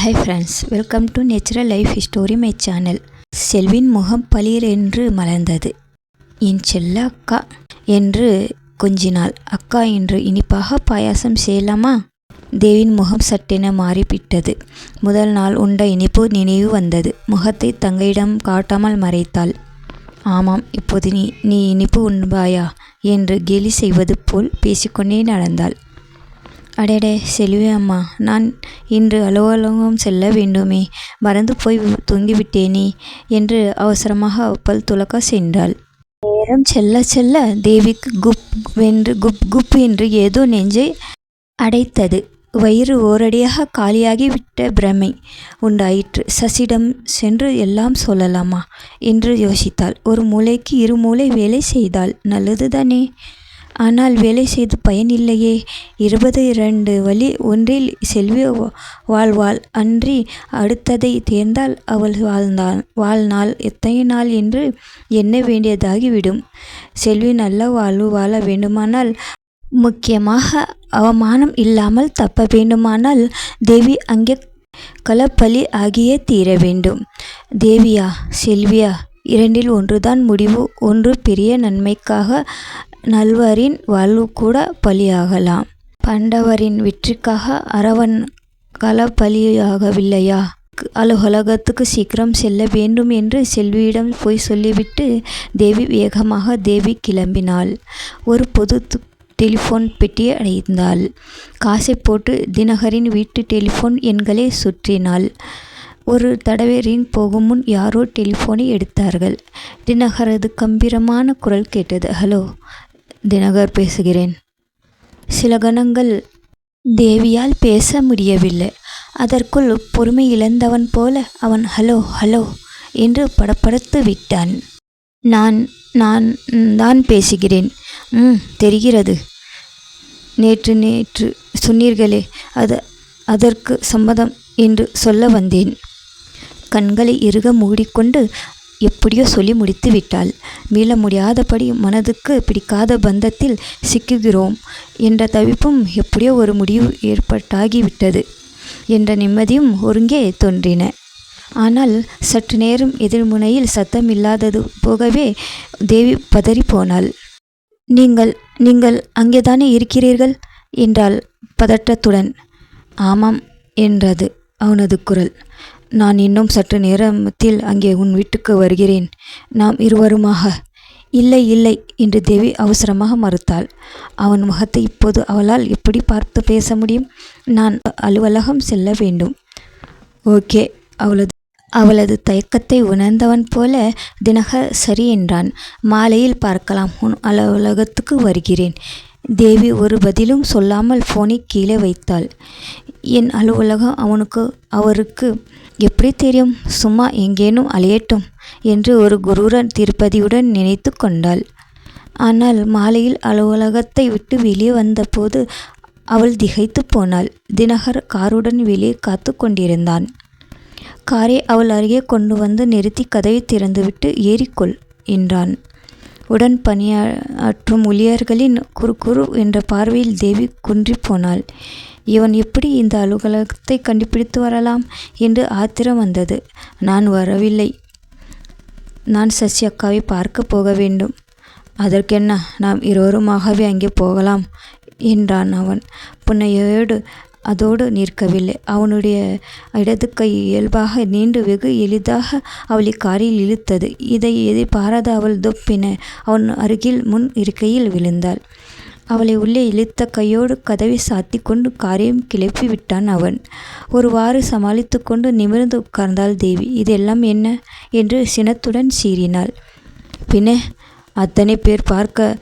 Hi friends, welcome to Natural Life Story my channel. Selvin முகம் பளீரென்று மலர்ந்தது. என் செல்ல அக்கா என்று கொஞ்சினாள். அக்கா என்று இனிப்பாக பாயாசம் செய்யலாமா? தேவின் முகம் சட்டென மாறிவிட்டது. முதல் நாள் உண்ட இனிப்பு நினைவு வந்தது. முகத்தை தங்கையிடம் காட்டாமல் மறைத்தாள். ஆமாம், இப்போது நீ இனிப்பு உண்பாயா என்று கேலி செய்வது போல் பேசிக்கொண்டே நடந்தாள். அடடே செல்வி அம்மா, நான் இன்று அலுவலகம் செல்ல வேண்டுமே, மறந்து போய் தூங்கிவிட்டேனே என்று அவசரமாக பல் துலக்க சென்றாள். நேரம் செல்ல செல்ல தேவிக்கு குப் என்று ஏதோ நெஞ்சை அடைத்தது. வயிறு ஓரடியாக காலியாகி விட்ட பிரமை உண்டாயிற்று. சசியிடம் சென்று எல்லாம் சொல்லலாமா என்று யோசித்தாள். ஒரு மூளைக்கு இரு மூளை வேலை செய்தாள், நல்லதுதானே. ஆனால் வேலை செய்து பயன் இல்லையே. 22 வழி ஒன்றில் செல்வி வாழ்வாள், அன்றி அடுத்ததை தேர்ந்தால் அவள் வாழ்நாள் எத்தனை நாள் என்று எண்ண வேண்டியதாகிவிடும். செல்வி நல்ல வாழ்வு வாழ வேண்டுமானால், முக்கியமாக அவமானம் இல்லாமல் தப்ப வேண்டுமானால், தேவி அங்கே களப்பலி ஆகியே தீர வேண்டும். தேவியா செல்வியா, இரண்டில் ஒன்றுதான் முடிவு. ஒன்று பெரிய நன்மைக்காக நல்வரின் வாழ்வு கூட பலியாகலாம். பண்டவரின் வெற்றிக்காக அரவன் களப்பலியாகவில்லையா? அலுவலகத்துக்கு சீக்கிரம் செல்ல வேண்டும் என்று செல்வியிடம் போய் சொல்லிவிட்டு தேவி கிளம்பினாள். ஒரு பொது டெலிஃபோன் பெட்டியை அடைந்தாள். காசை போட்டு தினகரின் வீட்டு டெலிஃபோன் எண்களை சுற்றினாள். ஒரு தடவை ரிங் போகும் முன் யாரோ டெலிஃபோனை எடுத்தார்கள். தினகரது கம்பீரமான குரல் கேட்டது. ஹலோ, தினகர் பேசுகிறேன். சில கணங்கள் தேவியால் பேச முடியவில்லை. அதற்குள் பொறுமை இழந்தவன் போல அவன் ஹலோ ஹலோ என்று படப்படுத்து விட்டான். நான் தான் பேசுகிறேன். தெரிகிறது. நேற்று சொன்னீர்களே, அதற்கு சம்மதம் என்று சொல்ல வந்தேன். கண்களை இறுக மூடிக்கொண்டு எப்படியோ சொல்லி முடித்து விட்டாள். மீள முடியாதபடி மனதுக்கு பிடிக்காத பந்தத்தில் சிக்குகிறோம் என்ற தவிப்பும் எப்படியோ ஒரு முடிவு ஏற்பட்டாகிவிட்டது என்ற நிம்மதியும் ஒருங்கே தோன்றின. ஆனால் சற்று நேரம் எதிர்முனையில் சத்தம் இல்லாதது போகவே தேவி பதறி போனாள். நீங்கள் அங்கேதானே இருக்கிறீர்கள் என்றாள் பதற்றத்துடன். ஆமாம் என்றது அவனது குரல். நான் இன்னும் சற்று நேரத்தில் அங்கே உன் வீட்டுக்கு வருகிறேன், நாம் இருவருமாக. இல்லை என்று தேவி அவசரமாக மறுத்தாள். அவன் முகத்தை இப்போது அவளால் எப்படி பார்த்து பேச முடியும்? நான் அலுவலகம் செல்ல வேண்டும். ஓகே. அவளது தயக்கத்தை உணர்ந்தவன் போல தினகர் சரி என்றான். மாலையில் பார்க்கலாம், உன் அலுவலகத்துக்கு வருகிறேன். தேவி ஒரு பதிலும் சொல்லாமல் போனை கீழே வைத்தாள். என் அலுவலகம் அவருக்கு எப்படி தெரியும்? சும்மா எங்கேனும் அலையட்டும் என்று ஒரு குரூர திருப்பதியுடன் நினைத்து கொண்டாள். ஆனால் மாலையில் அலுவலகத்தை விட்டு வெளியே வந்தபோது அவள் திகைத்து போனாள். தினகர் காருடன் வெளியே காத்து கொண்டிருந்தான். காரை அவள் அருகே கொண்டு வந்து நிறுத்தி கதவை திறந்துவிட்டு ஏறிக்கொள் என்றான். உடன் பணியாற்றும் ஊழியர்களின் குறு என்ற பார்வையில் தேவி குன்றி போனாள். இவன் எப்படி இந்த அலுவலகத்தை கண்டுபிடித்து வரலாம் என்று ஆத்திரம் வந்தது. நான் வரவில்லை, நான் சசி அக்காவை பார்க்க போக வேண்டும். அதற்கென்ன, நாம் இருவருமாகவே அங்கே போகலாம் என்றான் அவன் புன்னையோடு. அதோடு நிற்கவில்லை. அவனுடைய இடது கை இயல்பாக நீண்டு வெகு எளிதாக அவளை காரில் இழுத்தது. இதை எதிர்பாராத அவள் தொப்பின அவன் அருகில் முன் இருக்கையில் விழுந்தாள். அவளை உள்ளே இழுத்த கையோடு கதவை சாத்தி கொண்டு காரையும் கிளப்பி விட்டான் அவன். ஒருவாறு சமாளித்து கொண்டு நிமிர்ந்து உட்கார்ந்தாள் தேவி. இதெல்லாம் என்ன என்று சினத்துடன் சீறினாள். பின்னே, அத்தனை பேர் பார்க்க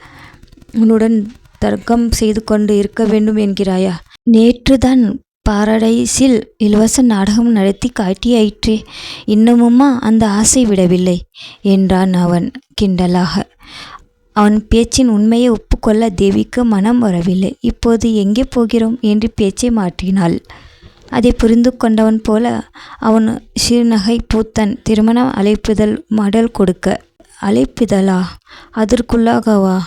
உன்னுடன் தர்க்கம் செய்து கொண்டு இருக்க வேண்டும் என்கிறாயா? நேற்றுதான் பாரடைஸில் இலவச நாடகம் நடத்தி காட்டியாயிற்றே, இன்னமுமா அந்த ஆசை விடவில்லை என்றான் அவன் கிண்டலாக. அவன் பேச்சின் உண்மையை ஒப்புக்கொள்ள தேவிக்கு மனம் வரவில்லை. இப்போது எங்கே போகிறோம் என்று பேச்சை மாற்றினாள். அதை புரிந்து கொண்டவன் போல அவன் சிறுநகை பூத்தன். திருமணம் அழைப்பிதழ் மடல் கொடுக்க. அழைப்பிதழா? அதற்குள்ளாகவா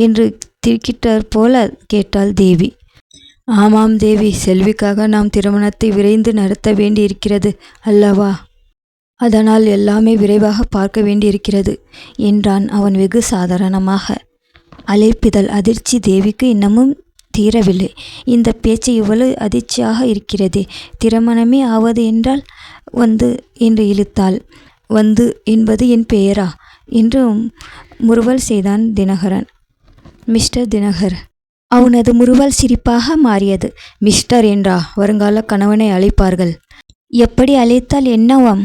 என்று திடுக்கிட்டார் போல கேட்டாள் தேவி. ஆமாம் தேவி, செல்விக்காக நாம் திருமணத்தை விரைந்து நடத்த வேண்டியிருக்கிறது அல்லவா? அதனால் எல்லாமே விரைவாக பார்க்க வேண்டியிருக்கிறது என்றான் அவன் வெகு சாதாரணமாக. அழைப்பிதழ் அதிர்ச்சி தேவிக்கு இன்னமும் தீரவில்லை. இந்த பேச்சு இவ்வளவு அதிர்ச்சியாக இருக்கிறதே, திருமணமே ஆவது என்றால் வந்து என்று இழுத்தாள். வந்து என்பது என் பெயரா என்று முறுவல் செய்தான் தினகரன். மிஸ்டர் தினகர். அவனது முறுவல் சிரிப்பாக மாறியது. மிஸ்டர் என்றா வருங்கால கணவனை அழைப்பார்கள்? எப்படி அழைத்தால் என்னவாம்?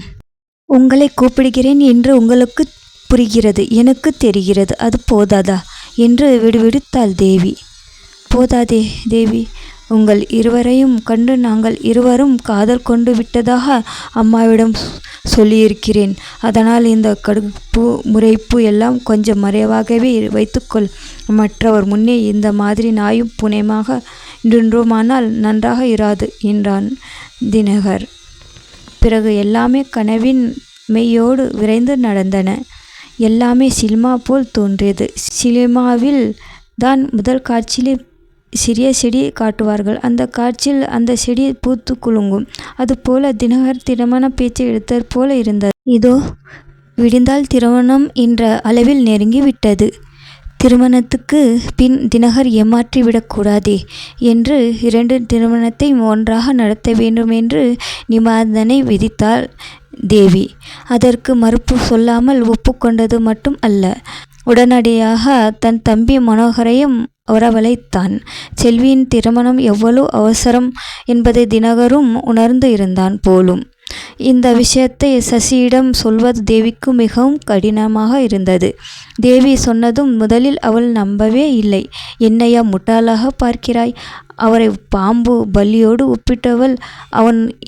உங்களை கூப்பிடுகிறேன் என்று உங்களுக்கு புரிகிறது, எனக்கு தெரிகிறது, அது போதாதா என்று விடுவிடுத்தாள் தேவி. போதாதே தேவி, உங்கள் இருவரையும் கண்டு நாங்கள் இருவரும் காதல் கொண்டு விட்டதாக அம்மாவிடம் சொல்லியிருக்கிறேன். அதனால் இந்த கடுப்பு முறைப்பு எல்லாம் கொஞ்சம் மறைவாகவே வைத்துக்கொள். மற்றவர் முன்னே இந்த மாதிரி நாயும் புனையமாக நின்றோமானால் நன்றாக இராது என்றான் தினகர். பிறகு எல்லாமே கனவின் மெய்யோடு விரைந்து நடந்தன. எல்லாமே சினிமா போல் தோன்றியது. சினிமாவில் தான் முதல் காட்சியிலே சிறிய செடி காட்டுவார்கள். அந்த காட்சியில் அந்த செடி பூத்து குலுங்கும். அதுபோல தினகர் திருமண பேச்சை எடுத்தது போல இருந்தது. இதோ விடிந்தால் திருமணம் என்ற அளவில் நெருங்கிவிட்டது. திருமணத்துக்கு பின் தினகர் ஏமாற்றிவிடக்கூடாதே என்று 2 திருமணத்தையும் ஒன்றாக நடத்த வேண்டும் என்று நிபந்தனை விதித்தாள் தேவி. அதற்கு மறுப்பு சொல்லாமல் ஒப்புக்கொண்டது மட்டும் அல்ல, உடனடியாக தன் தம்பி மனோகரையும் வரவழைத்தான். செல்வியின் திருமணம் எவ்வளவு அவசரம் என்பதை தினகரும் உணர்ந்து இருந்தான் போலும். இந்த விஷயத்தை சசியிடம் சொல்வது தேவிக்கு மிகவும் கடினமாக இருந்தது. தேவி சொன்னதும் முதலில் அவள் நம்பவே இல்லை. என்னையா முட்டாளாக பார்க்கிறாய்? அவரை பாம்பு பல்லியோடு ஒப்பிட்டவள்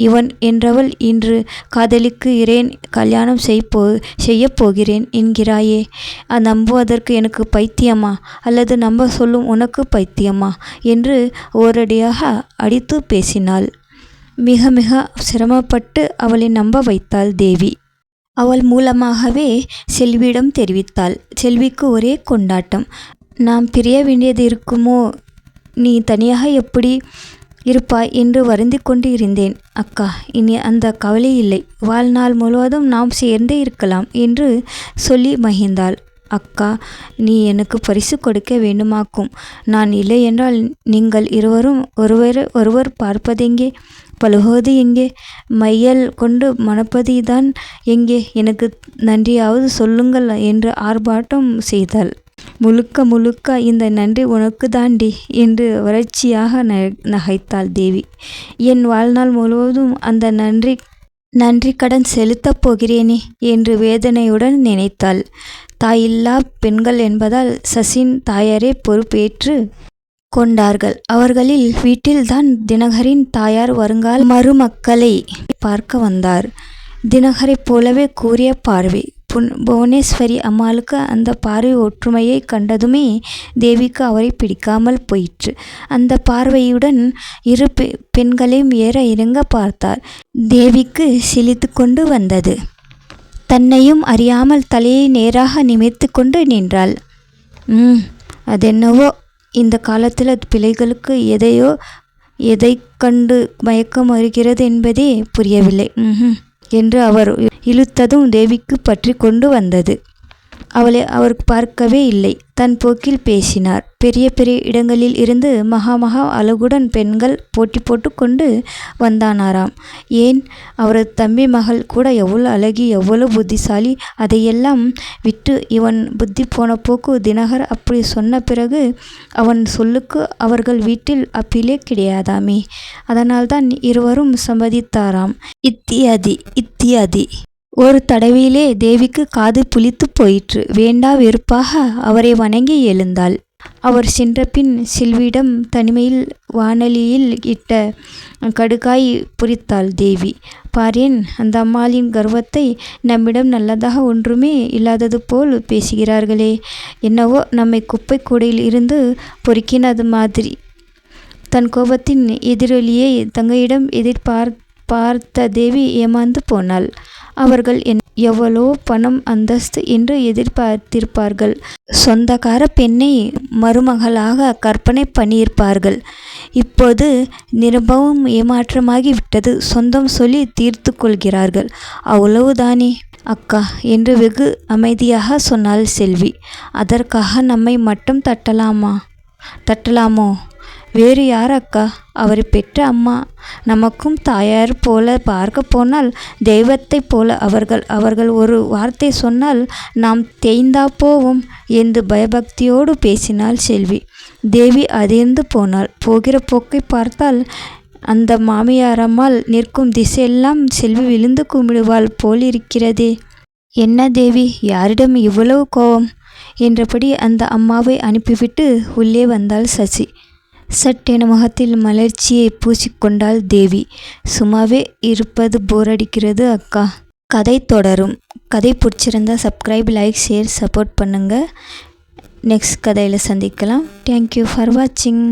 இவன் என்றவள் இன்று காதலிக்கிறேன், கல்யாணம் செய்யப் போகிறேன் என்கிறாயே. நம்புவதற்கு எனக்கு பைத்தியமா அல்லது நம்ப சொல்லும் உனக்கு பைத்தியமா என்று ஓரடியாக அடித்து பேசினாள். மிக மிக சிரமப்பட்டு அவளை நம்ப வைத்தாள் தேவி. அவள் மூலமாகவே செல்வியிடம் தெரிவித்தாள். செல்விக்கு ஒரே கொண்டாட்டம். நாம் பிரிய வேண்டியது இருக்குமோ, நீ தனியாக எப்படி இருப்பாய் என்று வருந்தி கொண்டு இருந்தேன். அக்கா, இனி அந்த கவலை இல்லை. வாழ்நாள் முழுவதும் நாம் சேர்ந்தே இருக்கலாம் என்று சொல்லி மகிழ்ந்தாள். அக்கா, நீ எனக்கு பரிசு கொடுக்க வேண்டுமாக்கும். நான் இல்லை என்றால் நீங்கள் இருவரும் ஒருவர் பார்ப்பதெங்கே, பழகுவது எங்கே, மையல் கொண்டு மணப்பதிதான் எங்கே? எனக்கு நன்றியாவது சொல்லுங்கள் என்று ஆர்ப்பாட்டம் செய்தாள். முழுக்க இந்த நன்றி உனக்கு தாண்டி என்று வறட்சியாக நகைத்தாள் தேவி. என் வாழ்நாள் முழுவதும் அந்த நன்றி கடன் செலுத்தப் போகிறேனே என்று வேதனையுடன் நினைத்தாள். தாயில்லா பெண்கள் என்பதால் சசின் தாயாரே பொறுப்பேற்று கொண்டார்கள். அவர்களில் வீட்டில்தான் தினகரின் தாயார் வருங்கால மருமக்களை பார்க்க வந்தார். தினகரைப் போலவே கூறிய பார்வை. புவனேஸ்வரி அம்மாளுக்கு அந்த பார்வை ஒற்றுமையை கண்டதுமே தேவிக்கு அவரை பிடிக்காமல் போயிற்று. அந்த பார்வையுடன் இரு பெண்களையும் ஏற இறங்க பார்த்தார். தேவிக்கு சிலித்து கொண்டு வந்தது. தன்னையும் அறியாமல் தலையை நேராக நிமிர்த்து கொண்டு நின்றாள். அதென்னவோ இந்த காலத்தில் பிள்ளைகளுக்கு எதை கண்டு மயக்கம் வருகிறது என்பதே புரியவில்லை என்று அவர் இழுத்ததும் தேவிக்கு பற்றி கொண்டு வந்தது. அவளை அவர் பார்க்கவே இல்லை. தன் போக்கில் பேசினார். பெரிய இடங்களில் இருந்து மகா அழகுடன் பெண்கள் போட்டி போட்டு கொண்டு வந்தானாராம். ஏன், அவரது தம்பி மகள் கூட எவ்வளவு அழகி, எவ்வளவு புத்திசாலி. அதையெல்லாம் விட்டு இவன் புத்தி போன போக்கு. தினகர் அப்படி சொன்ன பிறகு அவன் சொல்லுக்கு அவர்கள் வீட்டில் அப்பீலே கிடையாதாமே. அதனால்தான் இருவரும் சம்மதித்தாராம். இத்தியாதி. ஒரு தடவையிலே தேவிக்கு காது புளித்து போயிற்று. வேண்டா வெறுப்பாக அவரை வணங்கி எழுந்தாள். அவர் சென்றபின் செல்வியிடம் தனிமையில் வானலியில் இட்ட கடுகாய் பொரித்தாள் தேவி. பாரேன், அந்த அம்மாளின் கர்வத்தை. நம்மிடம் நல்லதாக ஒன்றுமே இல்லாதது போல் பேசுகிறார்களே. என்னவோ நம்மை குப்பை கூடையில் இருந்து பொறுக்கினது மாதிரி. தன் கோபத்தின் எதிரொலியை தங்கையிடம் பார்த்த தேவி ஏமாந்து போனாள். அவர்கள் எவ்வளோ பணம், அந்தஸ்து என்று எதிர்பார்த்திருப்பார்கள். சொந்தக்கார பெண்ணை மருமகளாக கற்பனை பண்ணியிருப்பார்கள். இப்போது நிரம்பவும் ஏமாற்றமாகிவிட்டது. சொந்தம் சொல்லி தீர்த்து கொள்கிறார்கள், அவ்வளவுதானே அக்கா என்று வெகு அமைதியாக சொன்னாள் செல்வி. அதற்காக நம்மை மட்டும் தட்டலாமோ? வேறு யார் அக்கா? அவரை பெற்ற அம்மா. நமக்கும் தாயார் போல, பார்க்க போனால் தெய்வத்தைப் போல அவர்கள் ஒரு வார்த்தை சொன்னால் நாம் தேய்ந்தா போவோம் என்று பயபக்தியோடு பேசினாள் செல்வி. தேவி அதிர்ந்து போனாள். போகிற போக்கை பார்த்தால் அந்த மாமியாரம்மாள் நிற்கும் திசையெல்லாம் செல்வி விழுந்து கும்பிடுவாள் போலிருக்கிறதே. என்ன தேவி, யாரிடம் இவ்வளவு கோபம் என்றபடி அந்த அம்மாவை அனுப்பிவிட்டு உள்ளே வந்தாள் சசி. சட்டென முகத்தில் மலர்ச்சியை பூசிக்கொண்டாள் தேவி. சும்மாவே இருப்பது போர் அடிக்கிறது அக்கா. கதை தொடரும். கதை பிடிச்சிருந்தா சப்ஸ்கிரைப், லைக், ஷேர், சப்போர்ட் பண்ணுங்கள். நெக்ஸ்ட் கதையில் சந்திக்கலாம். தேங்க்யூ ஃபார் வாட்சிங்.